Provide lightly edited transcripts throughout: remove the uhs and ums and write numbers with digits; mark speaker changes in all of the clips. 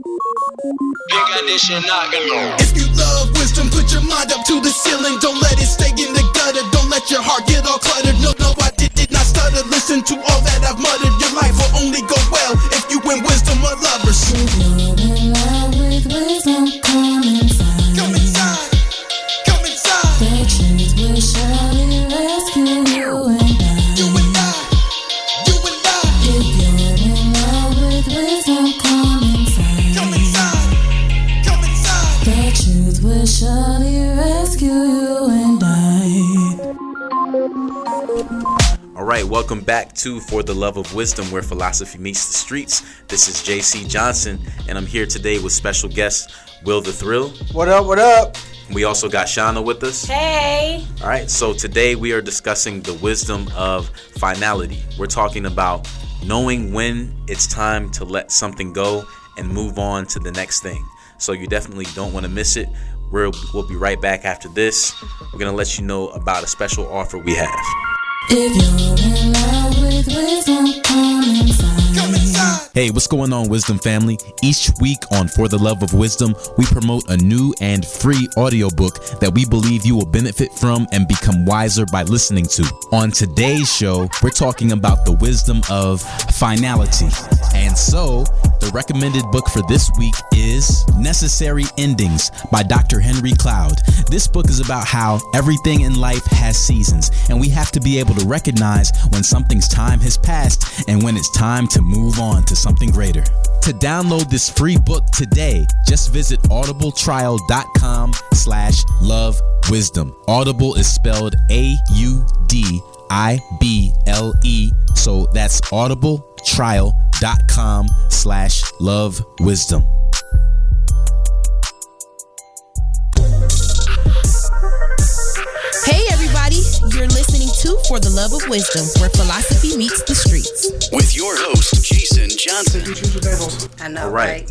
Speaker 1: If you love wisdom, put your mind up to the ceiling. Don't let it stay in the gutter. Don't let your heart get all cluttered. No, I did not stutter. Listen to all that I've muttered. Your life will only go well if you win wisdom or lovers.
Speaker 2: If you're in love with wisdom, come inside.
Speaker 1: Come inside. Come inside.
Speaker 2: The truth will surely rescue you and I.
Speaker 1: You and I. You and I.
Speaker 2: If you're in love with wisdom, come inside.
Speaker 1: Come inside. Come inside.
Speaker 2: The truth will surely rescue you and I.
Speaker 3: All right, welcome back to For the Love of Wisdom, where philosophy meets the streets. This is JC Johnson, and I'm here today with special guest Will the Thrill.
Speaker 4: What up, what up?
Speaker 3: We also got Shauna with us.
Speaker 5: Hey!
Speaker 3: All right, so today we are discussing the wisdom of finality. We're talking about knowing when it's time to let something go and move on to the next thing. So you definitely don't want to miss it. We'll be right back after this. We're going to let you know about a special offer we have.
Speaker 2: If you're in love with wisdom, come inside.
Speaker 1: Come inside.
Speaker 6: Hey, what's going on, Wisdom family? Each week on For the Love of Wisdom, we promote a new and free audiobook that we believe you will benefit from and become wiser by listening to. On today's show, we're talking about the wisdom of finality. And so, the recommended book for this week is Necessary Endings by Dr. Henry Cloud. This book is about how everything in life has seasons, and we have to be able to recognize when something's time has passed and when it's time to move on to something greater. To download this free book today, just visit audibletrial.com/lovewisdom. Audible is spelled AUDIBLE, so that's audibletrial.com/lovewisdom.
Speaker 7: Hey everybody, you're listening to For the Love of Wisdom, where philosophy meets the streets.
Speaker 8: With your host, Jason Johnson.
Speaker 5: I know,
Speaker 3: All right.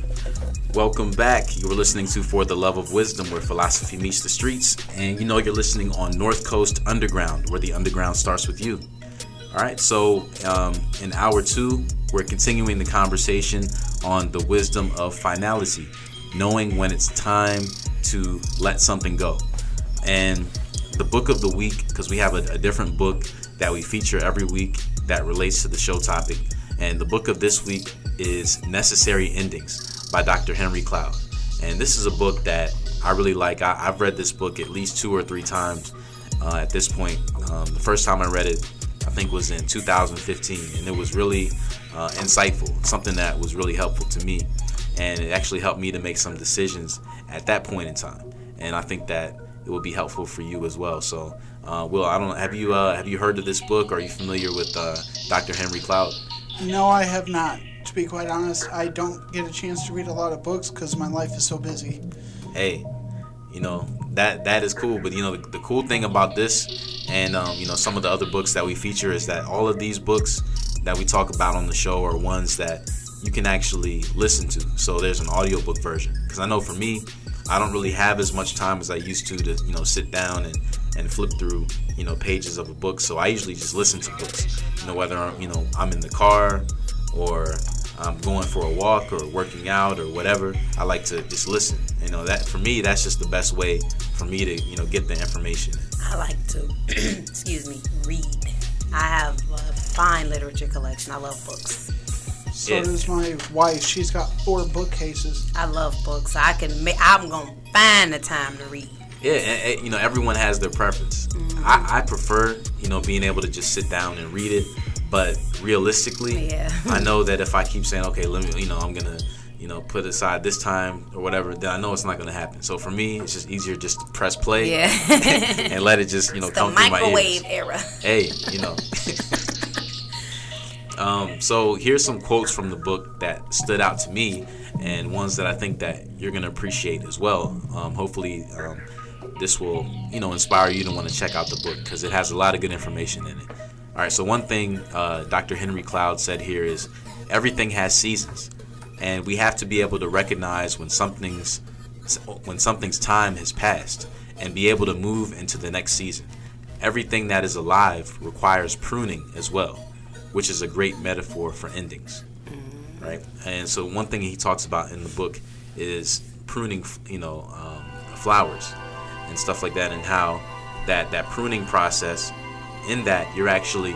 Speaker 3: Welcome back. You were listening to For the Love of Wisdom, where philosophy meets the streets. And you know you're listening on North Coast Underground, where the underground starts with you. All right, so in hour two, we're continuing the conversation on the wisdom of finality, knowing when it's time to let something go. And the book of the week, because we have a different book that we feature every week that relates to the show topic. And the book of this week is Necessary Endings by Dr. Henry Cloud. And this is a book that I really like. I've read this book at least 2 or 3 times at this point. The first time I read it, I think, was in 2015, and it was really insightful, something that was really helpful to me, and it actually helped me to make some decisions at that point in time. And I think that it will be helpful for you as well. So, Will, I don't know, have you heard of this book? Are you familiar with Dr. Henry Cloud?
Speaker 4: No, I have not. To be quite honest, I don't get a chance to read a lot of books because my life is so busy.
Speaker 3: Hey, you know, that is cool. But, you know, the cool thing about this and, you know, some of the other books that we feature is that all of these books that we talk about on the show are ones that you can actually listen to. So there's an audiobook version. Because I know for me, I don't really have as much time as I used to, you know, sit down and flip through, you know, pages of a book. So I usually just listen to books, you know, whether I'm in the car or I'm going for a walk or working out or whatever. I like to just listen. You know, that for me, that's just the best way for me to, you know, get the information.
Speaker 5: I like to, read. I have a fine literature collection. I love books.
Speaker 4: So does my wife. She's got 4 bookcases.
Speaker 5: I love books. I'm going to find the time to read.
Speaker 3: Yeah, and, you know, everyone has their preference.
Speaker 5: Mm-hmm.
Speaker 3: I prefer, you know, being able to just sit down and read it. But realistically, I know that if I keep saying, okay, let me, you know, I'm going to, you know, put aside this time or whatever, then I know it's not going to happen. So for me, it's just easier just to press play and let it just, you know, come through my ears.
Speaker 5: Microwave era.
Speaker 3: Hey, you know. So here's some quotes from the book that stood out to me and ones that I think that you're going to appreciate as well. Hopefully this will, you know, inspire you to want to check out the book because it has a lot of good information in it. All right, so one thing Dr. Henry Cloud said here is everything has seasons, and we have to be able to recognize when something's time has passed and be able to move into the next season. Everything that is alive requires pruning as well, which is a great metaphor for endings. right? And so one thing he talks about in the book is pruning, flowers and stuff like that, and how that pruning process, in that you're actually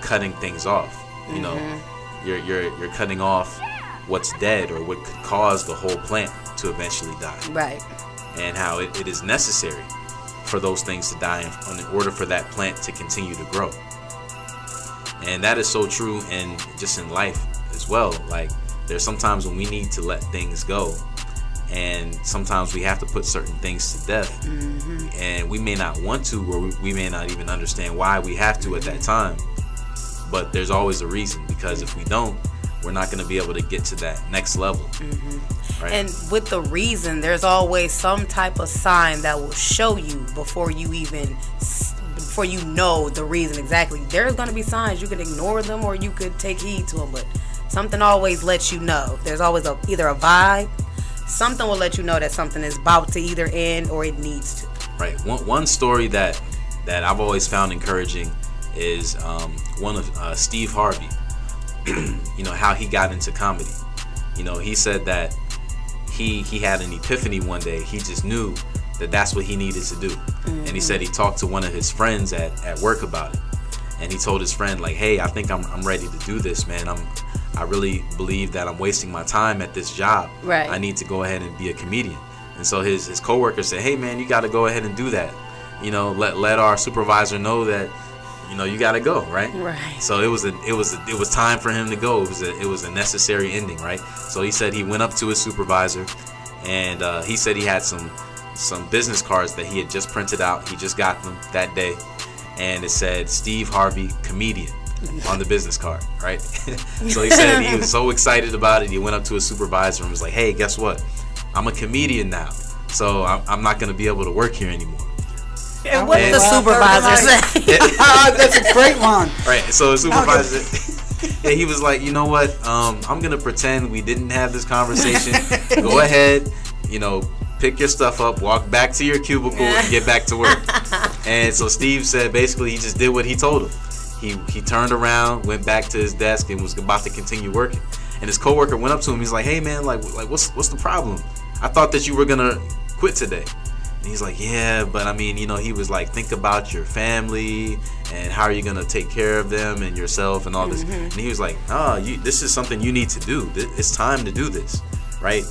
Speaker 3: cutting things off. You know, you're cutting off what's dead or what could cause the whole plant to eventually die.
Speaker 5: Right.
Speaker 3: And how it is necessary for those things to die in order for that plant to continue to grow. And that is so true, and just in life as well. Like, there's sometimes when we need to let things go, and sometimes we have to put certain things to death, and we may not want to, or we may not even understand why we have to at that time, but there's always a reason, because if we don't, we're not going to be able to get to that next level. Right?
Speaker 5: And with the reason, there's always some type of sign that will show you before you know the reason exactly. There's going to be signs. You can ignore them or you could take heed to them, but something always lets you know. There's always either a vibe. Something will let you know that something is about to either end or it needs to.
Speaker 3: Right. One story that I've always found encouraging is one of Steve Harvey. How he got into comedy. He said that he had an epiphany one day. He just knew that that's what he needed to do. And he said he talked to one of his friends at work about it. And he told his friend, like, hey, I think I'm ready to do this, man. I really believe that I'm wasting my time at this job.
Speaker 5: Right.
Speaker 3: I need to go ahead and be a comedian. And so his coworker said, hey, man, you got to go ahead and do that. Let our supervisor know that, you got to go, right?
Speaker 5: Right.
Speaker 3: So it was time for him to go. It was a necessary ending, right? So he said he went up to his supervisor, and he said he had some business cards that he had just printed out. He just got them that day, and it said Steve Harvey, comedian, on the business card, right? So he said he was so excited about it. He went up to his supervisor and was like, hey, guess what? I'm a comedian now, so I'm not going to be able to work here anymore.
Speaker 5: And what did the supervisor say?
Speaker 4: That's a great one.
Speaker 3: Right, so the supervisor, he was like, you know what? I'm going to pretend we didn't have this conversation. Go ahead, pick your stuff up, walk back to your cubicle, and get back to work. And so Steve said basically he just did what he told him. He turned around, went back to his desk, and was about to continue working. And his coworker went up to him. He's like, hey, man, like what's the problem? I thought that you were going to quit today. And he's like, yeah, but I mean, he was like, think about your family and how are you going to take care of them and yourself and all this. And he was like, this is something you need to do. It's time to do this, right?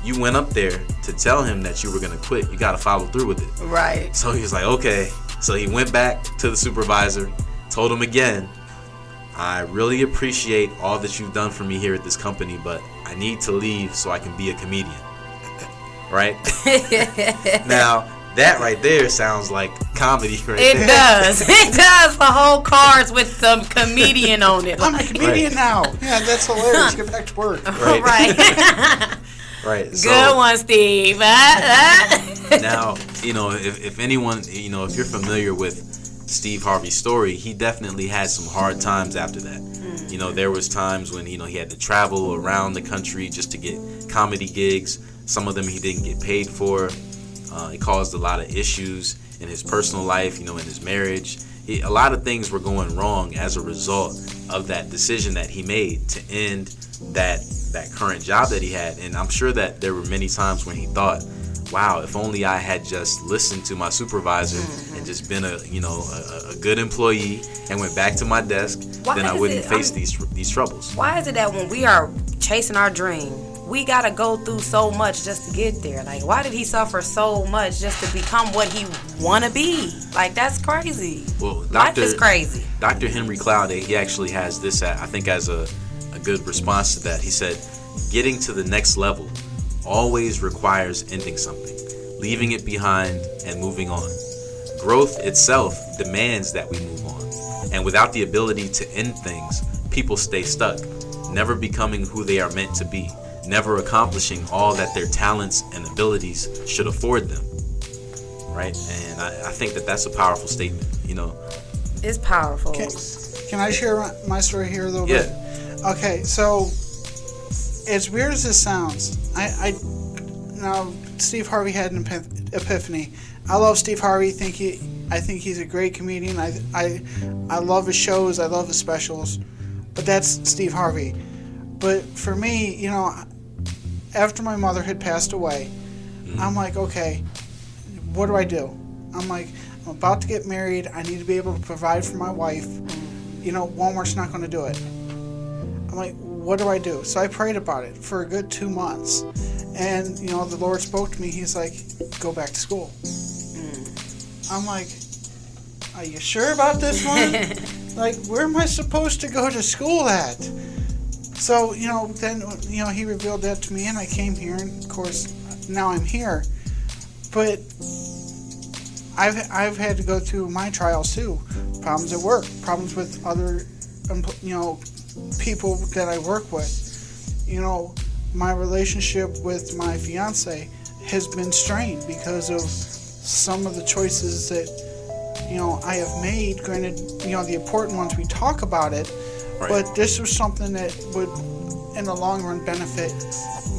Speaker 3: You went up there to tell him that you were going to quit. You got to follow through with it.
Speaker 5: Right.
Speaker 3: So he was like, okay. So he went back to the supervisor, told him again, I really appreciate all that you've done for me here at this company, but I need to leave so I can be a comedian. Right? Now, that right there sounds like comedy right there.
Speaker 5: It does. It does. The whole cards with some comedian on it.
Speaker 4: I'm a comedian now. Yeah, that's hilarious. Get back to work.
Speaker 3: Right.
Speaker 5: Right.
Speaker 3: Right.
Speaker 5: Good one, Steve.
Speaker 3: Now, if anyone, if you're familiar with Steve Harvey's story, he definitely had some hard times after that. There was times when, he had to travel around the country just to get comedy gigs. Some of them he didn't get paid for. It caused a lot of issues in his personal life, in his marriage. A lot of things were going wrong as a result of that decision that he made to end that current job that he had. And I'm sure that there were many times when he thought, wow, if only I had just listened to my supervisor and just been a good employee and went back to my desk, then I wouldn't face these troubles.
Speaker 5: Why is it that when we are chasing our dream, we gotta go through so much just to get there? Like, why did he suffer so much just to become what he wanna be? Like, that's crazy.
Speaker 3: Well,
Speaker 5: life is crazy.
Speaker 3: Dr. Henry Cloud, he actually has this, I think, as a good response to that. He said, getting to the next level always requires ending something, leaving it behind, and moving on. Growth itself demands that we move on. And without the ability to end things, people stay stuck, never becoming who they are meant to be, never accomplishing all that their talents and abilities should afford them. Right? And I think that that's a powerful statement,
Speaker 5: It's powerful.
Speaker 4: Can I share my story here a little bit? Okay, so as weird as this sounds, now Steve Harvey had an epiphany. I love Steve Harvey. I think he's a great comedian. I love his shows. I love his specials. But that's Steve Harvey. But for me, you know, after my mother had passed away, I'm like, okay, what do I do? I'm like, I'm about to get married. I need to be able to provide for my wife. You know, Walmart's not going to do it. I'm like, what do I do? So I prayed about it for a good 2 months. And, you know, the Lord spoke to me. He's like, go back to school. I'm like, are you sure about this one? Like, where am I supposed to go to school at? So, you know, then, you know, he revealed that to me, and I came here, and of course, now I'm here. But I've had to go through my trials too. Problems at work, problems with other, you know, people that I work with. You know, my relationship with my fiance has been strained because of some of the choices that, you know, I have made. Granted, you know, the important ones, we talk about it, right. But this was something that would, in the long run, benefit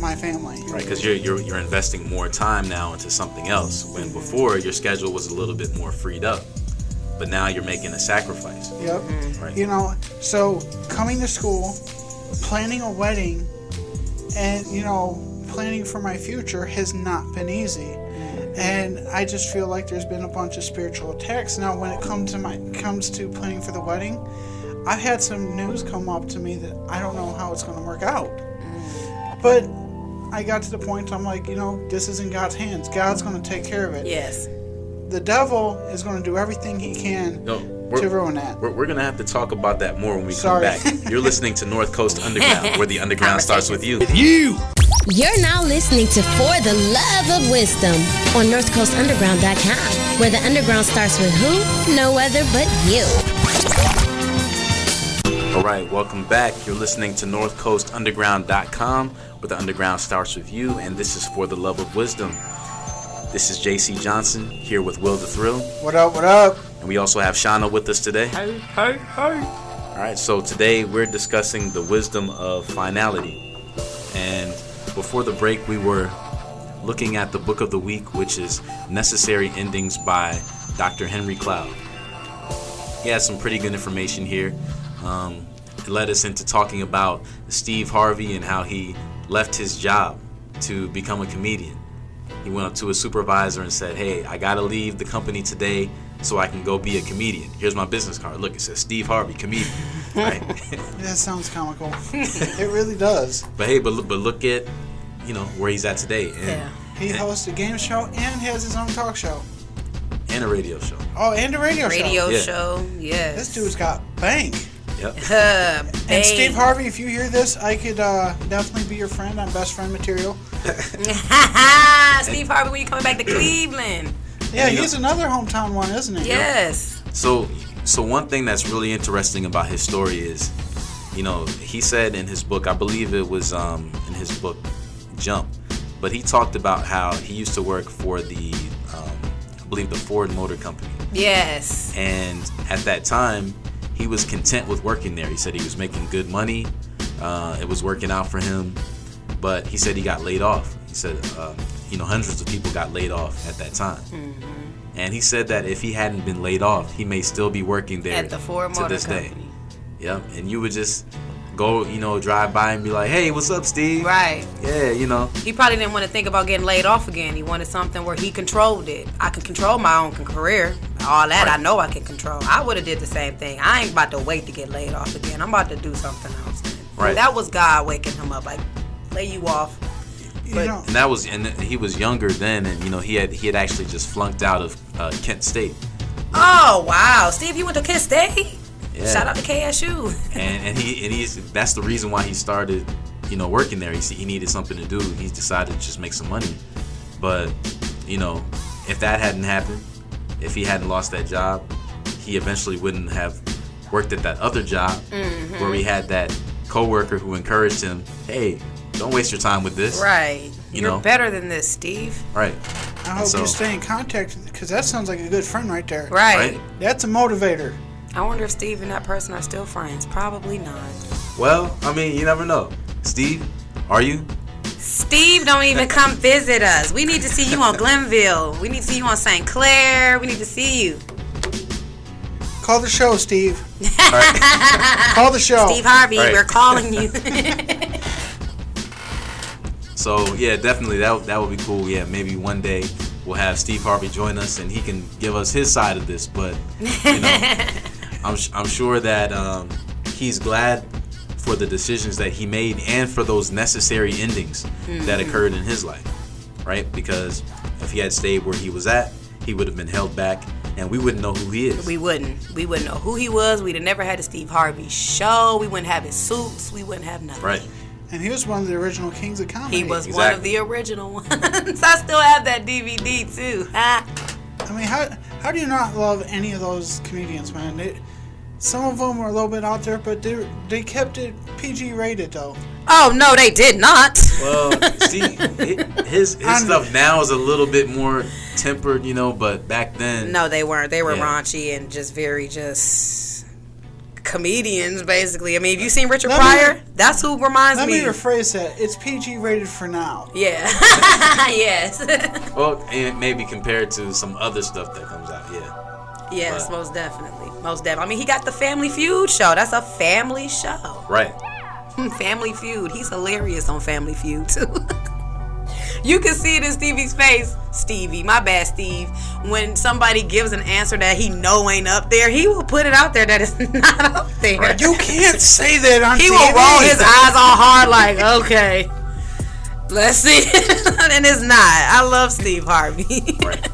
Speaker 4: my family.
Speaker 3: Right, because you're investing more time now into something else, when before your schedule was a little bit more freed up, but now you're making a sacrifice.
Speaker 4: Yep.
Speaker 3: Right.
Speaker 4: You know, so coming to school, planning a wedding, and, you know, planning for my future has not been easy. And I just feel like there's been a bunch of spiritual attacks. Now, when it comes to planning for the wedding, I've had some news come up to me that I don't know how it's going to work out. But I got to the point, I'm like, you know, this is in God's hands. God's going to take care of it.
Speaker 5: Yes.
Speaker 4: The devil is going to do everything he can to ruin that.
Speaker 3: We're going to have to talk about that more when we come back. You're listening to North Coast Underground, where the underground starts with you.
Speaker 7: You're now listening to For the Love of Wisdom on NorthCoastUnderground.com, where the underground starts with who? No other but you.
Speaker 3: All right, welcome back. You're listening to NorthCoastUnderground.com, where the underground starts with you, and this is For the Love of Wisdom. This is JC Johnson here with Will the Thrill.
Speaker 4: What up, what up?
Speaker 3: And we also have Shauna with us today.
Speaker 5: Hey, hey, hey.
Speaker 3: All right, so today we're discussing the wisdom of finality. And before the break, we were looking at the book of the week, which is Necessary Endings by Dr. Henry Cloud. He has some pretty good information here. It led us into talking about Steve Harvey and how he left his job to become a comedian. He went up to his supervisor and said, hey, I gotta leave the company today so I can go be a comedian. Here's my business card. Look, it says Steve Harvey, comedian. Right?
Speaker 4: That sounds comical. It really does.
Speaker 3: But hey, but look at, you know, where he's at today. And,
Speaker 4: he hosts a game show and has his own talk show.
Speaker 3: And a radio show.
Speaker 4: Oh, and a radio show.
Speaker 5: Radio show, yes.
Speaker 4: This dude's got bank.
Speaker 3: Yep.
Speaker 4: And Steve Harvey, if you hear this, I could definitely be your friend. I'm best friend material.
Speaker 5: Steve Harvey, when you coming back to Cleveland?
Speaker 4: Yeah, he's another hometown one, isn't he?
Speaker 5: Yes.
Speaker 3: So one thing that's really interesting about his story is, you know, he said in his book, I believe it was in his book Jump, but he talked about how he used to work for the, I believe the Ford Motor Company.
Speaker 5: Yes.
Speaker 3: And at that time, he was content with working there. He said he was making good money. It was working out for him. But he said he got laid off. He said, you know, hundreds of people got laid off at that time. Mm-hmm. And he said that if he hadn't been laid off, he may still be working there
Speaker 5: at the Ford Motor
Speaker 3: to this
Speaker 5: Company.
Speaker 3: day. Yep. And you would just go, you know, drive by and be like, hey, what's up, Steve?
Speaker 5: Right.
Speaker 3: Yeah, you know.
Speaker 5: He probably didn't want to think about getting laid off again. He wanted something where he controlled it. I can control my own career. All that, right. I know I can control. I would have did the same thing. I ain't about to wait to get laid off again. I'm about to do something else.
Speaker 3: Right.
Speaker 5: That was God waking him up, like, lay you off.
Speaker 4: But, you know,
Speaker 3: and he was younger then, and you know he had actually just flunked out of Kent State.
Speaker 5: Oh wow, Steve, you went to Kent State?
Speaker 3: Yeah.
Speaker 5: Shout out to KSU.
Speaker 3: and he's that's the reason why he started, you know, working there. He needed something to do. He decided to just make some money. But you know, if that hadn't happened, if he hadn't lost that job, he eventually wouldn't have worked at that other job where he had that coworker who encouraged him, hey, don't waste your time with this.
Speaker 5: Right. You're
Speaker 3: know?
Speaker 5: better than this, Steve.
Speaker 3: Right.
Speaker 4: I hope you stay in contact, because that sounds like a good friend right there.
Speaker 5: Right.
Speaker 4: That's a motivator.
Speaker 5: I wonder if Steve and that person are still friends. Probably not.
Speaker 3: Well, I mean, you never know. Steve, are you?
Speaker 5: Steve don't even come visit us. We need to see you on Glenville. We need to see you on St. Clair. We need to see you.
Speaker 4: Call the show, Steve.
Speaker 3: Right.
Speaker 4: Call the show.
Speaker 5: Steve Harvey,
Speaker 3: Right.
Speaker 5: we're calling you.
Speaker 3: So yeah, definitely that would be cool. Yeah, maybe one day we'll have Steve Harvey join us and he can give us his side of this. But you know, I'm sure that he's glad for the decisions that he made and for those necessary endings that occurred in his life, right? Because if he had stayed where he was at, he would have been held back, and we wouldn't know who he is.
Speaker 5: We wouldn't know who he was. We'd have never had a Steve Harvey show. We wouldn't have his suits. We wouldn't have nothing.
Speaker 3: Right.
Speaker 4: And he was one of the original kings of comedy.
Speaker 5: He was one of the original ones. I still have that DVD too.
Speaker 4: I mean, how do you not love any of those comedians, man? Some of them were a little bit out there, but they kept it PG rated though.
Speaker 5: Oh no, they did not.
Speaker 3: Well, see, his stuff now is a little bit more tempered, you know, but back then.
Speaker 5: No, they weren't. They were raunchy and just very comedians, basically. I mean, have you seen Richard Pryor? That's who reminds me.
Speaker 4: Let me rephrase that. It's PG rated for now.
Speaker 5: Yeah. Yes.
Speaker 3: Well, and maybe compared to some other stuff that comes out, yeah.
Speaker 5: Yes,
Speaker 3: but,
Speaker 5: most definitely. Most definitely. I mean, he got the Family Feud show. That's a family show.
Speaker 3: Right.
Speaker 5: Family Feud. He's hilarious on Family Feud, too. You can see it in Stevie's face. Stevie, my bad, Steve. When somebody gives an answer that he know ain't up there, he will put it out there that it's not up there.
Speaker 3: Right.
Speaker 4: You can't say that on
Speaker 5: He
Speaker 4: TV.
Speaker 5: will roll his eyes all hard like, okay, let's see. And it's not. I love Steve Harvey.
Speaker 3: Right.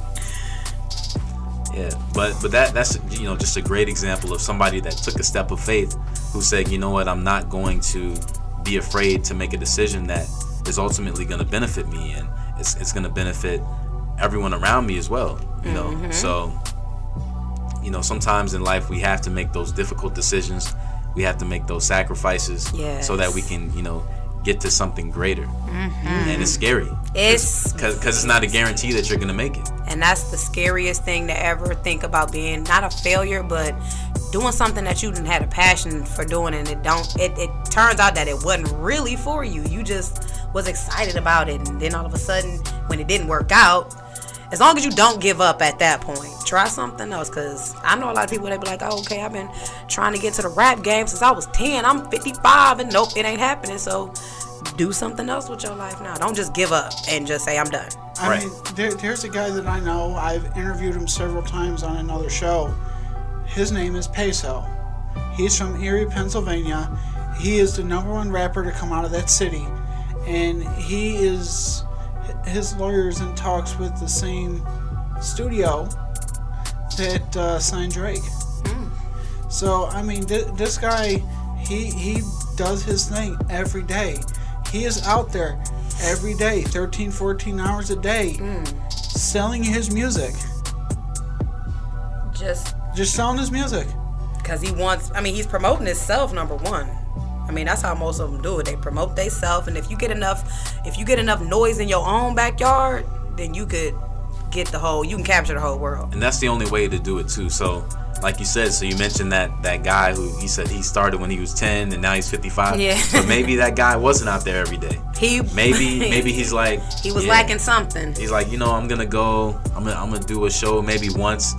Speaker 3: Yeah, but that's you know, just a great example of somebody that took a step of faith, who said, you know what, I'm not going to be afraid to make a decision that is ultimately going to benefit me, and it's going to benefit everyone around me as well, you know.
Speaker 5: Mm-hmm.
Speaker 3: So, you know, sometimes in life we have to make those difficult decisions. We have to make those sacrifices so that we can, you know, get to something greater. Mm-hmm. And it's scary. It's because it's not a guarantee that you're going to make it.
Speaker 5: And that's the scariest thing to ever think about, being not a failure, but doing something that you didn't had a passion for doing, and it turns out that it wasn't really for you. You just was excited about it, and then all of a sudden, when it didn't work out, as long as you don't give up at that point, try something else. Because I know a lot of people, they be like, oh, okay, I've been trying to get to the rap game since I was 10. I'm 55, and nope, it ain't happening. So do something else with your life now. Don't just give up and just say, I'm done.
Speaker 4: I mean, there's a guy that I know. I've interviewed him several times on another show. His name is Peso. He's from Erie, Pennsylvania. He is the #1 rapper to come out of that city. And his lawyer is in talks with the same studio that signed Drake. So, I mean, this guy, he does his thing every day. He is out there every day, 13, 14 hours a day, selling his music. Just selling his music.
Speaker 5: Because he's promoting himself, #1. I mean, that's how most of them do it. They promote themselves, and if you get enough noise in your own backyard, then you can capture the whole world.
Speaker 3: And that's the only way to do it too. So, like you said, so you mentioned that guy who he said he started when he was 10 and now he's 55.
Speaker 5: Yeah.
Speaker 3: But maybe that guy wasn't out there every day. Maybe he's like,
Speaker 5: he was lacking something.
Speaker 3: He's like, you know, I'm gonna do a show maybe once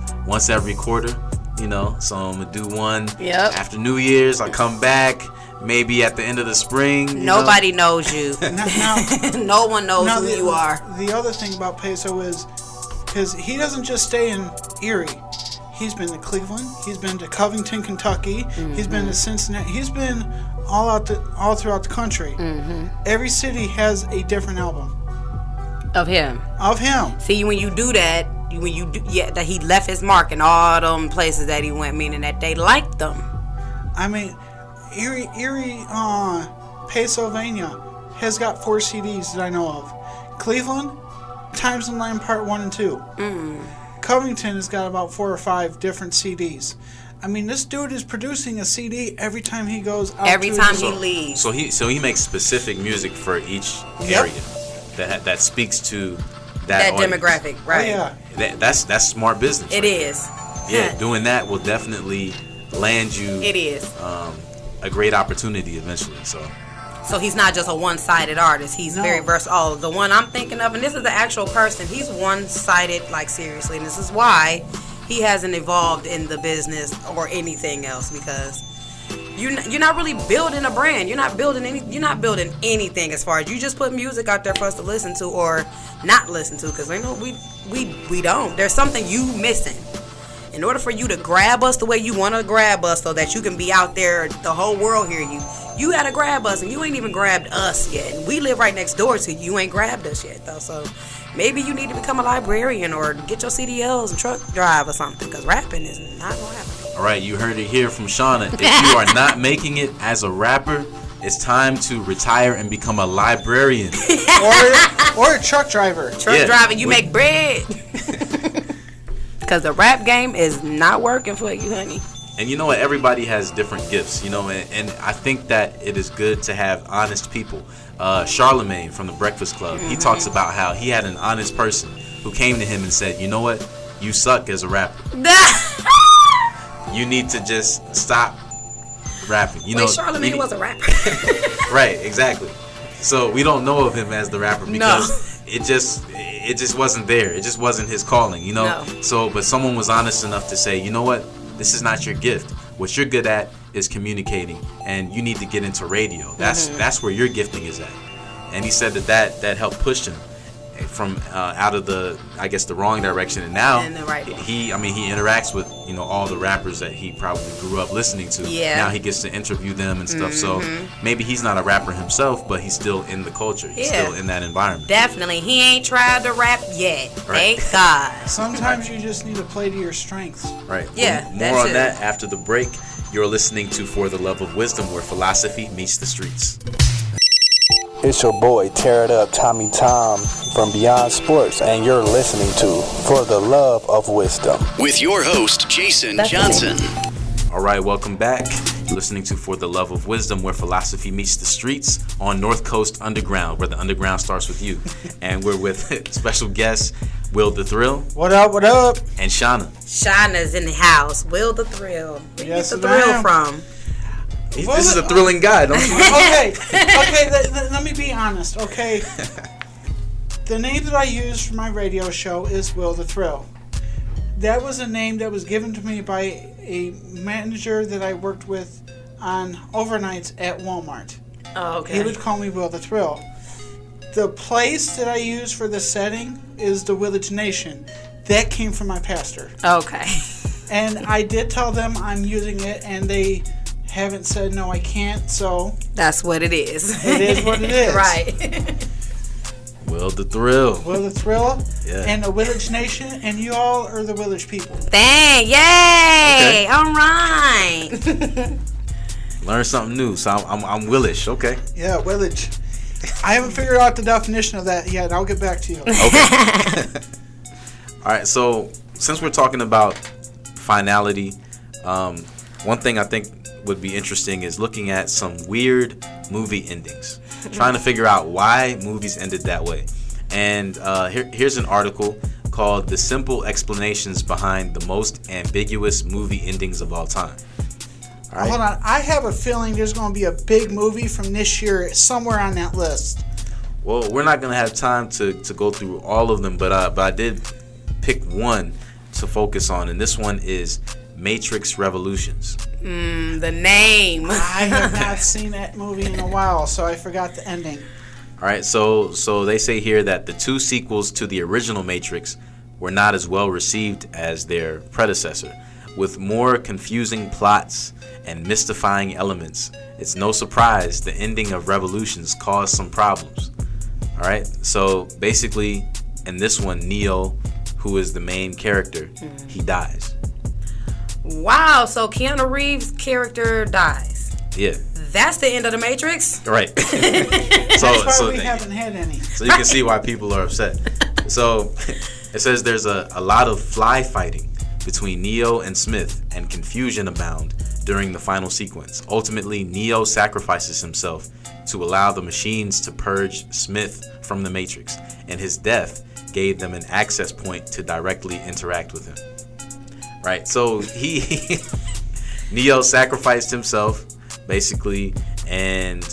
Speaker 3: every quarter, you know. So I'm gonna do one after New Year's. I'll come back. Maybe at the end of the spring.
Speaker 5: Nobody knows you. No one knows who you are.
Speaker 4: The other thing about Peso is, because he doesn't just stay in Erie. He's been to Cleveland. He's been to Covington, Kentucky. Mm-hmm. He's been to Cincinnati. He's been all throughout the country. Mm-hmm. Every city has a different album
Speaker 5: of him. See, when you do that, that he left his mark in all them places that he went, meaning that they liked them.
Speaker 4: I mean, Erie, Pennsylvania has got 4 CDs that I know of. Cleveland, Times and Land Part 1 and 2. Covington has got about 4 or 5 different CDs. I mean, this dude is producing a CD every time he goes out.
Speaker 5: Every time he leaves.
Speaker 3: So he makes specific music for each area that speaks to that
Speaker 5: demographic, right?
Speaker 4: Oh, yeah.
Speaker 3: That's smart business.
Speaker 5: It is.
Speaker 3: Yeah, doing that will definitely land you.
Speaker 5: It is.
Speaker 3: A great opportunity eventually.
Speaker 5: So he's not just a one-sided artist. He's very versatile. The one I'm thinking of, and this is the actual person, he's one-sided, like seriously, and this is why he hasn't evolved in the business or anything else, because you're not really building a brand. You're not building anything as far as you just put music out there for us to listen to or not listen to, because we don't. There's something you missing. In order for you to grab us the way you want to grab us so that you can be out there, the whole world hear you, you got to grab us, and you ain't even grabbed us yet. And we live right next door to you. You ain't grabbed us yet, though. So maybe you need to become a librarian or get your CDLs and truck drive or something, because rapping is not going to happen.
Speaker 3: All right, you heard it here from Shauna. If you are not making it as a rapper, it's time to retire and become a librarian.
Speaker 4: or a truck driver.
Speaker 5: Truck driving, you make bread. Because the rap game is not working for you, honey.
Speaker 3: And you know what? Everybody has different gifts, you know, and I think that it is good to have honest people. Charlemagne from the Breakfast Club, he talks about how he had an honest person who came to him and said, you know what? You suck as a rapper. You need to just stop rapping.
Speaker 5: Charlemagne was a rapper.
Speaker 3: Right, exactly. So we don't know of him as the rapper because it just wasn't there. It just wasn't his calling, you know?
Speaker 5: No.
Speaker 3: So, but someone was honest enough to say, you know what? This is not your gift. What you're good at is communicating, and you need to get into radio. That's where your gifting is at. And he said that helped push him from out of the wrong direction, and now he interacts with all the rappers that he probably grew up listening to.
Speaker 5: Yeah.
Speaker 3: Now he gets to interview them and stuff. So maybe he's not a rapper himself, but he's still in the culture. He's still in that environment.
Speaker 5: Definitely, he ain't tried to rap yet.
Speaker 3: Right.
Speaker 5: Thank God.
Speaker 4: Sometimes you just need to play to your strengths.
Speaker 3: Right.
Speaker 5: Yeah.
Speaker 3: More on that after the break. You're listening to For the Love of Wisdom, where philosophy meets the streets.
Speaker 9: It's your boy, Tear It Up, Tommy Tom from Beyond Sports, and you're listening to For the Love of Wisdom
Speaker 8: with your host, Jason Johnson.
Speaker 3: All right, welcome back. You're listening to For the Love of Wisdom, where philosophy meets the streets on North Coast Underground, where the underground starts with you. And we're with special guest, Will the Thrill.
Speaker 4: What up, what up?
Speaker 3: And Shauna.
Speaker 5: Shauna's in the house. Will the Thrill. Where you get the thrill from?
Speaker 3: This is a thrilling guy, don't you?
Speaker 4: Okay, let me be honest, okay? The name that I use for my radio show is Will the Thrill. That was a name that was given to me by a manager that I worked with on overnights at Walmart.
Speaker 5: Oh, okay.
Speaker 4: He would call me Will the Thrill. The place that I use for the setting is the Village Nation. That came from my pastor.
Speaker 5: Okay.
Speaker 4: And I did tell them I'm using it, and they haven't said no, I can't, so
Speaker 5: that's what it is.
Speaker 4: It is what it is.
Speaker 5: Right.
Speaker 3: Will the Thrill.
Speaker 4: Will the Thrill.
Speaker 3: Yeah.
Speaker 4: And the Village Nation, and you all are the Village people.
Speaker 5: Dang, yay! Okay. All right.
Speaker 3: Learn something new. So I'm Willish. Okay.
Speaker 4: Yeah, Village. I haven't figured out the definition of that yet. I'll get back to you.
Speaker 3: Okay. All right. So since we're talking about finality, one thing I think would be interesting is looking at some weird movie endings, trying to figure out why movies ended that way. And here's an article called "The Simple Explanations Behind the Most Ambiguous Movie Endings of All Time." All right.
Speaker 4: Hold on, I have a feeling there's going to be a big movie from this year somewhere on that list.
Speaker 3: Well, we're not going to have time to go through all of them, but I did pick one to focus on, and this one is Matrix Revolutions.
Speaker 5: The name.
Speaker 4: I have not seen that movie in a while, so I forgot the ending.
Speaker 3: All right, so they say here that the two sequels to the original Matrix were not as well received as their predecessor, with more confusing plots and mystifying elements. It's no surprise the ending of Revolutions caused some problems. All right, so basically in this one, Neo, who is the main character, he dies.
Speaker 5: Wow, so Keanu Reeves' character dies.
Speaker 3: Yeah.
Speaker 5: That's the end of the Matrix?
Speaker 3: Right.
Speaker 4: That's why we haven't had any.
Speaker 3: So you can see why people are upset. So it says there's a lot of fly fighting between Neo and Smith, and confusion abound during the final sequence. Ultimately, Neo sacrifices himself to allow the machines to purge Smith from the Matrix, and his death gave them an access point to directly interact with him. Right, so Neo sacrificed himself, basically, and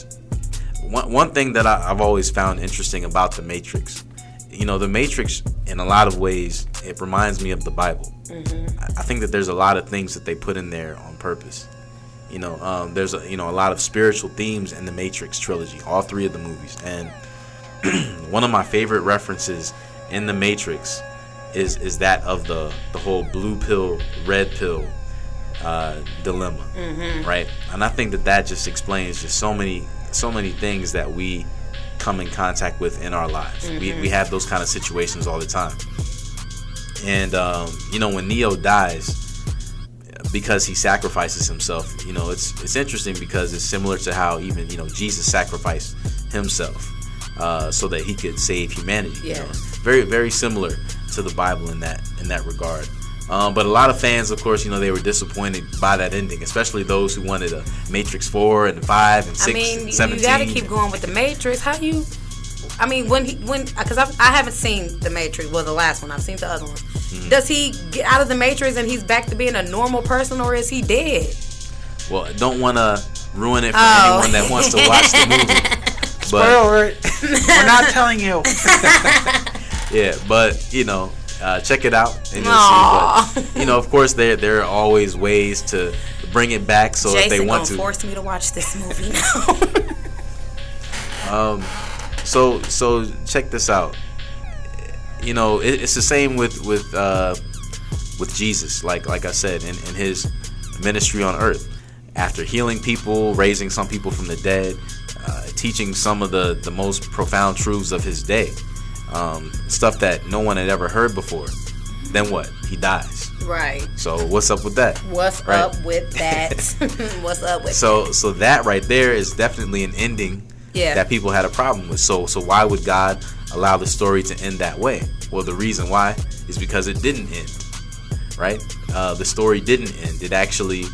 Speaker 3: one thing that I've always found interesting about the Matrix the Matrix, in a lot of ways, it reminds me of the Bible. I think that there's a lot of things that they put in there on purpose. There's a lot of spiritual themes in the Matrix trilogy, all three of the movies. And one of my favorite references in the Matrix is that of the whole blue pill, red pill dilemma, right? And I think that just explains just so many things that we come in contact with in our lives. We have those kind of situations all the time. And when Neo dies, because he sacrifices himself, it's interesting because it's similar to how even Jesus sacrificed himself so that he could save humanity. Very, very similar to the Bible in that regard. But a lot of fans, of course, they were disappointed by that ending, especially those who wanted a Matrix 4 and 5 and 6 and 17.
Speaker 5: You gotta keep going with the Matrix. Because I haven't seen the Matrix, the last one. I've seen the other ones. Does he get out of the Matrix and he's back to being a normal person, or is he dead?
Speaker 3: Well, I don't want to ruin it for anyone that wants to watch the movie.
Speaker 4: Spoiler it. We're not telling you.
Speaker 3: Yeah, but check it out and you'll see. But of course, there are always ways to bring it back. So
Speaker 5: Jason
Speaker 3: if they want to,
Speaker 5: force me to watch this movie now.
Speaker 3: So check this out. It's the same with Jesus. Like I said, in his ministry on earth, after healing people, raising some people from the dead, teaching some of the most profound truths of his day, stuff that no one had ever heard before. Then what? He dies.
Speaker 5: Right.
Speaker 3: So what's up with that?
Speaker 5: What's up with that? What's up with that?
Speaker 3: So that right there is definitely an ending that people had a problem with. So why would God allow the story to end that way? Well, the reason why is because it didn't end. Right? The story didn't end. It actually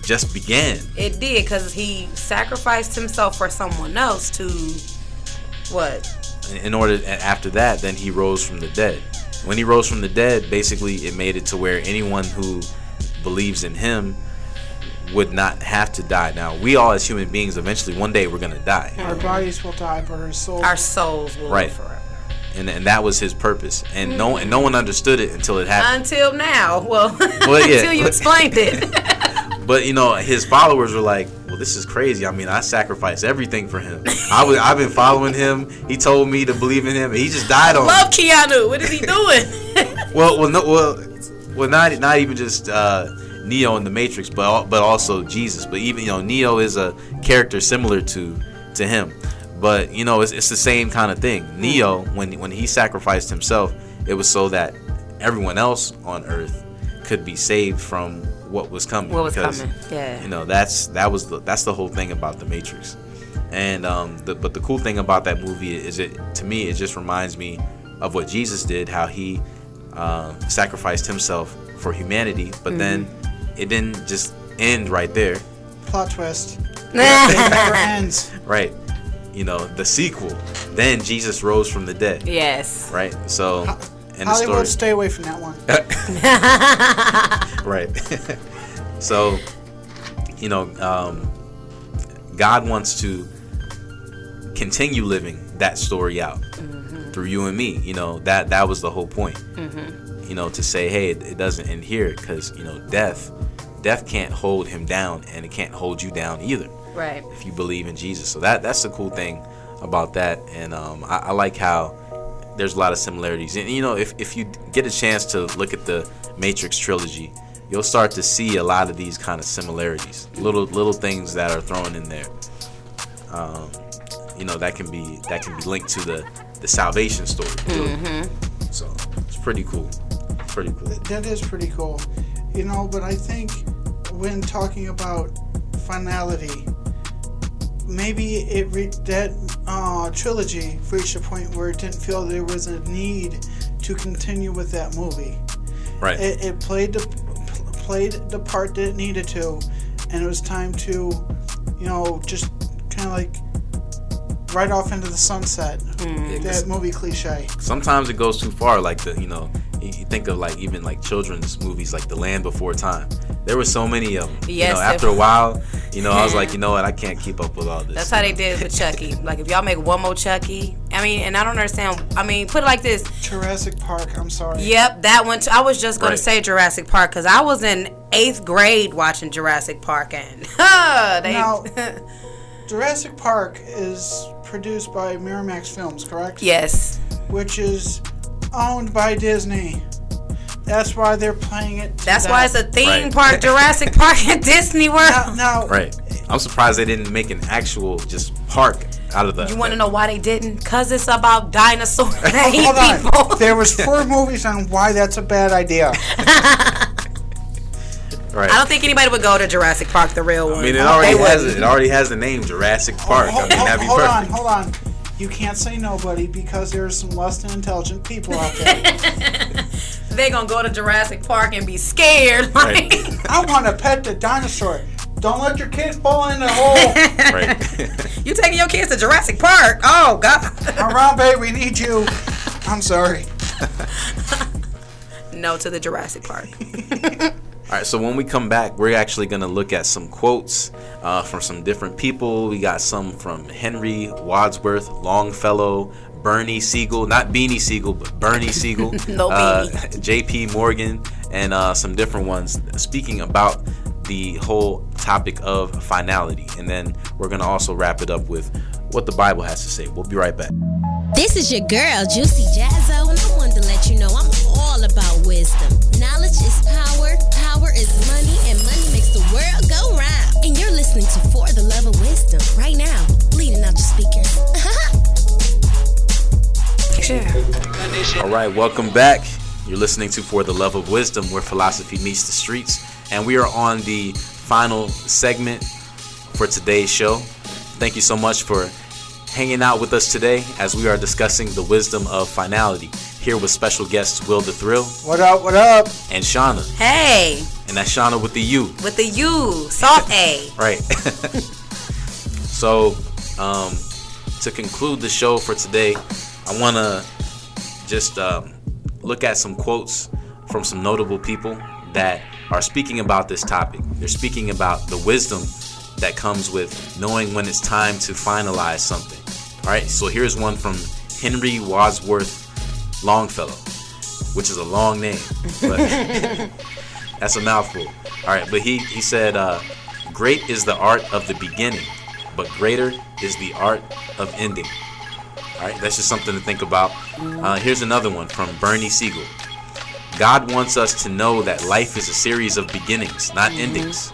Speaker 3: just began.
Speaker 5: It did, because he sacrificed himself for someone else to what?
Speaker 3: In order, after that, then he rose from the dead. When he rose from the dead, basically it made it to where anyone who believes in him would not have to die. Now, we all as human beings, eventually one day we're going to die.
Speaker 4: Our bodies will die, but our
Speaker 5: souls will live forever.
Speaker 3: And that was his purpose. And no one understood it until it happened.
Speaker 5: Until now. Until you explained it.
Speaker 3: But his followers were like, well, this is crazy. I sacrificed everything for him. I've been following him. He told me to believe in him, and he just died on me.
Speaker 5: Love Keanu. What is he doing?
Speaker 3: well, not even just Neo in the Matrix, but also Jesus. But even Neo is a character similar to him. But it's the same kind of thing. Neo, when he sacrificed himself, it was so that everyone else on Earth could be saved from what was coming.
Speaker 5: Coming? Yeah.
Speaker 3: That's the whole thing about the Matrix. And but the cool thing about that movie is it just reminds me of what Jesus did, how he sacrificed himself for humanity. But then it didn't just end right there.
Speaker 4: Plot twist. It never ends.
Speaker 3: Right. The sequel. Then Jesus rose from the dead.
Speaker 5: Yes.
Speaker 3: Right. So.
Speaker 4: Hollywood, stay away from that one.
Speaker 3: Right. So, God wants to continue living that story out through you and me. That was the whole point. To say, hey, it doesn't end here, because death can't hold him down, and it can't hold you down either.
Speaker 5: Right.
Speaker 3: If you believe in Jesus. So that's the cool thing about that. And I like how there's a lot of similarities. And if you get a chance to look at the Matrix trilogy, you'll start to see a lot of these kind of similarities, little things that are thrown in there. That can be linked to the salvation story. So it's pretty cool.
Speaker 4: That is pretty cool. But I think when talking about finality, maybe that trilogy reached a point where it didn't feel there was a need to continue with that movie.
Speaker 3: Right.
Speaker 4: It played the part that it needed to, and it was time to, just kind of like ride off into the sunset. That movie cliche.
Speaker 3: Sometimes it goes too far, like You think of like even like children's movies like The Land Before Time. There were so many of them.
Speaker 5: Yes,
Speaker 3: After a while, I was like, you know what, I can't keep up with all this.
Speaker 5: That's how they did with Chucky. Like, if y'all make one more Chucky, and I don't understand. Put it like this.
Speaker 4: Jurassic Park, I'm sorry.
Speaker 5: Yep, that one. I was just going to say Jurassic Park because I was in 8th grade watching Jurassic Park. And
Speaker 4: now, Jurassic Park is produced by Miramax Films, correct?
Speaker 5: Yes.
Speaker 4: Which is owned by Disney. That's why they're playing it.
Speaker 5: That's why it's a theme park, Jurassic Park at Disney World.
Speaker 3: Right. I'm surprised they didn't make an actual just park out of that.
Speaker 5: You want to know why they didn't? Because it's about dinosaurs that
Speaker 4: Hold
Speaker 5: eat people.
Speaker 4: on. There was 4 movies on why that's a bad idea.
Speaker 3: Right.
Speaker 5: I don't think anybody would go to Jurassic Park, the real one.
Speaker 3: It already has the name Jurassic Park. That'd be perfect.
Speaker 4: Hold on. You can't say nobody because there's some less than intelligent people out there.
Speaker 5: They gonna go to Jurassic Park and be scared. Like,
Speaker 4: I want to pet the dinosaur. Don't let your kid fall in the hole.
Speaker 3: Right.
Speaker 5: You taking your kids to Jurassic Park? Oh God.
Speaker 4: Harambe, we need you. I'm sorry.
Speaker 5: No to the Jurassic Park.
Speaker 3: All right, so when we come back, we're actually going to look at some quotes from some different people. We got some from Henry Wadsworth Longfellow, Bernie Siegel, not Beanie Siegel, but Bernie Siegel,
Speaker 5: No Beanie.
Speaker 3: J.P. Morgan, and some different ones speaking about the whole topic of finality. And then we're going to also wrap it up with what the Bible has to say. We'll be right back.
Speaker 7: This is your girl, Juicy Jazzo, and I wanted to let you know I'm all about wisdom. Knowledge is power, power is money, and money makes the world go round. And you're listening to For the Love of Wisdom right now, bleeding out your speakers.
Speaker 5: Sure.
Speaker 3: All right, welcome back. You're listening to For the Love of Wisdom, where philosophy meets the streets. And we are on the final segment for today's show. Thank you so much for hanging out with us today as we are discussing the wisdom of finality. Here with special guests Will the Thrill.
Speaker 4: What up, what up?
Speaker 3: And Shauna.
Speaker 5: Hey.
Speaker 3: And that's Shauna with the U.
Speaker 5: With the U. Soft A.
Speaker 3: Right. So, to conclude the show for today, I want to just look at some quotes from some notable people that are speaking about this topic. They're speaking about the wisdom that comes with knowing when it's time to finalize something. All right, so here's one from Henry Wadsworth Longfellow, which is a long name, but that's a mouthful. All right, but he said, great is the art of the beginning, but greater is the art of ending. All right, that's just something to think about. Here's another one from Bernie Siegel. God wants us to know that life is a series of beginnings, not endings.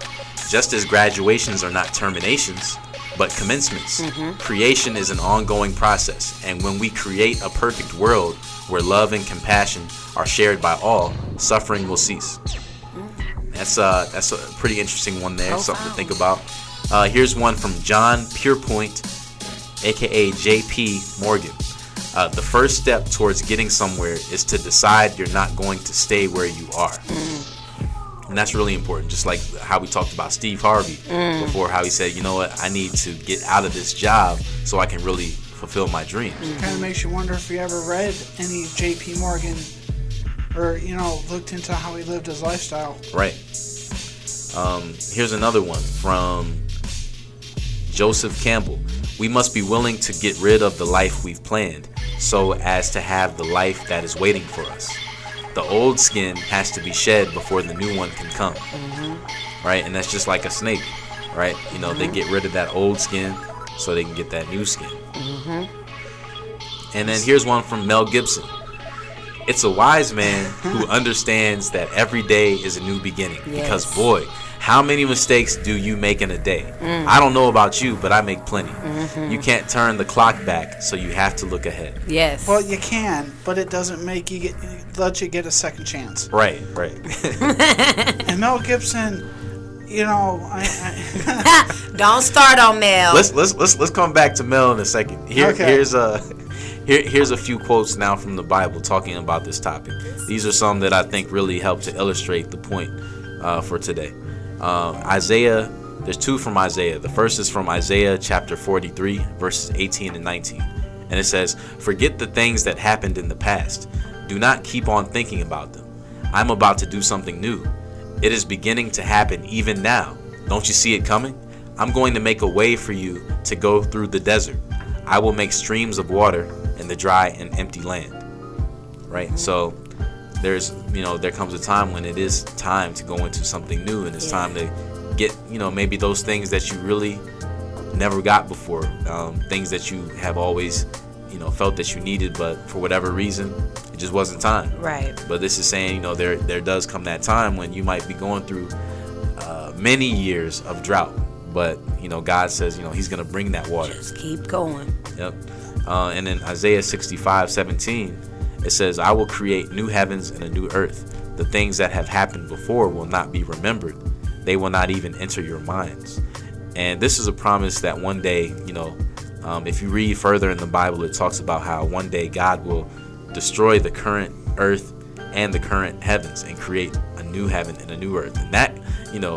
Speaker 3: Just as graduations are not terminations, but commencements. Creation is an ongoing process, and when we create a perfect world where love and compassion are shared by all, suffering will cease. That's a pretty interesting one there, something to think about. Here's one from John Pierpoint, aka J.P. Morgan. The first step towards getting somewhere is to decide you're not going to stay where you are. And that's really important, just like how we talked about Steve Harvey before, how he said, you know what, I need to get out of this job so I can really fulfill my dreams.
Speaker 4: Kind of makes you wonder if you ever read any J.P. Morgan or, looked into how he lived his lifestyle.
Speaker 3: Right. Here's another one from Joseph Campbell. We must be willing to get rid of the life we've planned so as to have the life that is waiting for us. The old skin has to be shed before the new one can come. Right? And that's just like a snake, right? They get rid of that old skin so they can get that new skin. And then here's one from Mel Gibson. It's a wise man who understands that every day is a new beginning. Yes. Because, boy, how many mistakes do you make in a day? I don't know about you, but I make plenty. You can't turn the clock back, so you have to look ahead.
Speaker 5: Yes.
Speaker 4: Well, you can, but it doesn't let you get a second chance.
Speaker 3: Right.
Speaker 4: And Mel Gibson,
Speaker 5: don't start on Mel.
Speaker 3: Let's come back to Mel in a second. Here's a few quotes now from the Bible talking about this topic. These are some that I think really help to illustrate the point for today. Isaiah, there's two from Isaiah. The first is from Isaiah chapter 43, verses 18 and 19. And it says, forget the things that happened in the past. Do Do not keep on thinking about them. I'm about to do something new. It is beginning to happen even now. Don't you see it coming? I'm going to make a way for you to go through the desert. I will make streams of water in the dry and empty land. Right? So there comes a time when it is time to go into something new, and it's time to get, maybe those things that you really never got before, things that you have always, felt that you needed, but for whatever reason, it just wasn't time.
Speaker 5: Right.
Speaker 3: But this is saying, there does come that time when you might be going through many years of drought, but God says, He's going to bring that water.
Speaker 5: Just keep going.
Speaker 3: Yep. And in Isaiah 65:17, it says, I will create new heavens and a new earth. The things that have happened before will not be remembered. They will not even enter your minds. And this is a promise that one day, if you read further in the Bible, it talks about how one day God will destroy the current earth and the current heavens and create a new heaven and a new earth. And that,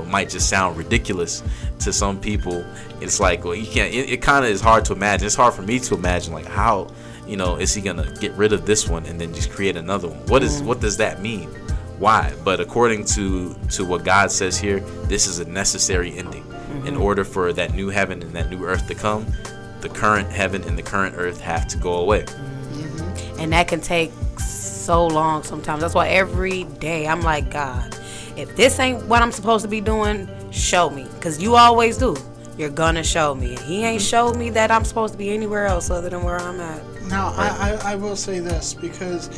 Speaker 3: might just sound ridiculous to some people. It's like, well, you can't, it kind of is hard to imagine. It's hard for me to imagine, like, how, is he going to get rid of this one and then just create another one? What does that mean? Why? But according to what God says here, this is a necessary ending. In order for that new heaven and that new earth to come, the current heaven and the current earth have to go away.
Speaker 5: And that can take so long sometimes. That's why every day I'm like, God, if this ain't what I'm supposed to be doing, show me. Because you always do. You're gonna show me. He ain't showed me that I'm supposed to be anywhere else other than where I'm at.
Speaker 4: Now, I will say this, because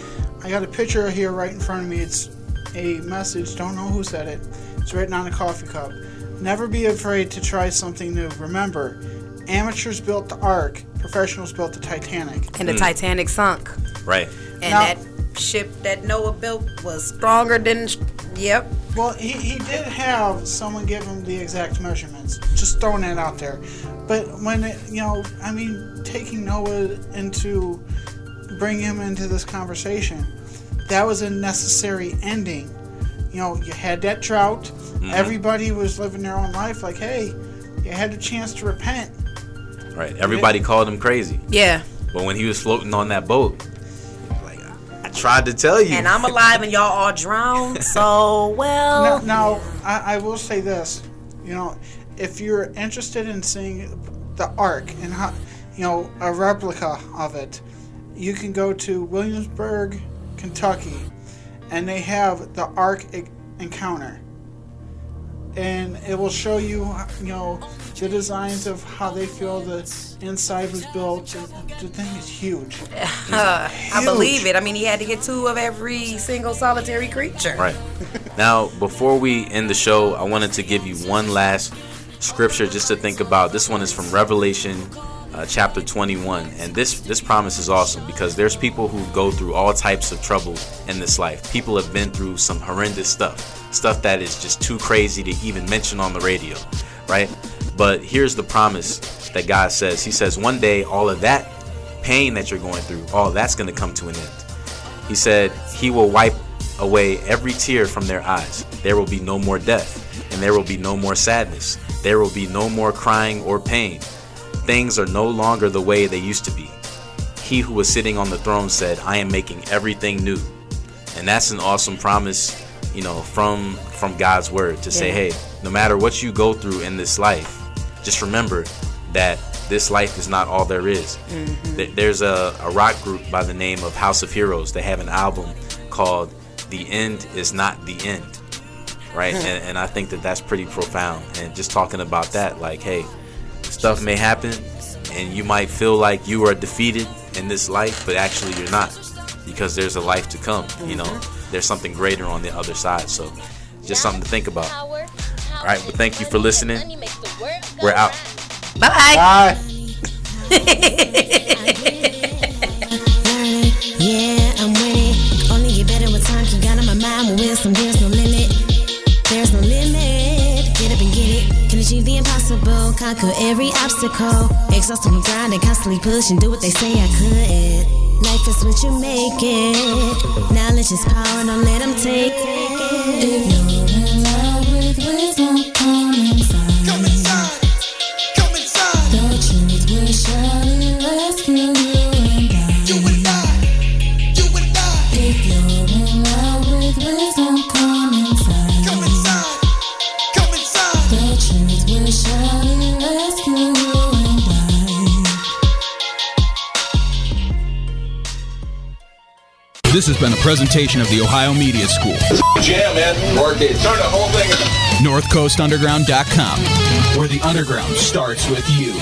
Speaker 4: I got a picture here right in front of me. It's a message. Don't know who said it. It's written on a coffee cup. Never be afraid to try something new. Remember, amateurs built the Ark, professionals built the Titanic.
Speaker 5: And the Titanic sunk.
Speaker 3: Right.
Speaker 5: And that ship that Noah built was stronger than... Yep.
Speaker 4: Well, he did have someone give him the exact measurements. Just throwing it out there. But when taking Noah into... bring him into this conversation, that was a necessary ending. You had that drought. Everybody was living their own life. Like, hey, you had a chance to repent.
Speaker 3: Right. Everybody called him crazy.
Speaker 5: Yeah.
Speaker 3: But when he was floating on that boat, like, I tried to tell you.
Speaker 5: And I'm alive and y'all all drowned. So, well.
Speaker 4: Now, I will say this. If you're interested in seeing the Ark and how, a replica of it, you can go to Williamsburg, Kentucky, and they have the Ark encounter. And it will show you, the designs of how they feel the inside was built. The thing is huge.
Speaker 5: I believe it. I mean, he had to get 2 of every single solitary creature.
Speaker 3: Right. Now, before we end the show, I wanted to give you one last scripture just to think about. This one is from Revelation chapter 21. And this promise is awesome, because there's people who go through all types of trouble in this life. People have been through some horrendous stuff that is just too crazy to even mention on the radio, right? But here's the promise that God says. He says one day all of that pain that you're going through, all that's going to come to an end. He said he will wipe away every tear from their eyes. There will be no more death, and there will be no more sadness. There will be no more crying or pain. Things are no longer the way they used to be. He who was sitting on the throne said, I am making everything new. And that's an awesome promise, from God's word to say, hey, no matter what you go through in this life, just remember that this life is not all there is. There's a rock group by the name of House of Heroes. They have an album called The End Is Not the End, right? And I think that that's pretty profound. And just talking about that, like, hey, stuff may happen and you might feel like you are defeated in this life, but actually you're not, because there's a life to come. There's something greater on the other side. So just something to think about. All right, well, thank you for listening. We're out.
Speaker 5: Bye.
Speaker 4: Bye.
Speaker 7: Yeah, I'm winning. Only get better with time. You got on my mind with wisdom. There's no limit. There's no limit. Get up and get it. Can achieve the impossible. Conquer every obstacle. Exhausted from grinding, constantly push and do what they say I could. Life is what you make it. Knowledge is power, don't let them take it.
Speaker 2: If you're in love with wisdom, come inside.
Speaker 1: Come inside. Come inside.
Speaker 2: The truth will surely rescue you and I.
Speaker 1: You and I. You and I.
Speaker 2: If you're
Speaker 10: This has been a presentation of the Ohio Media School.
Speaker 11: Jam, man. Turn the whole thing.
Speaker 10: NorthCoastUnderground.com, where the underground starts with you.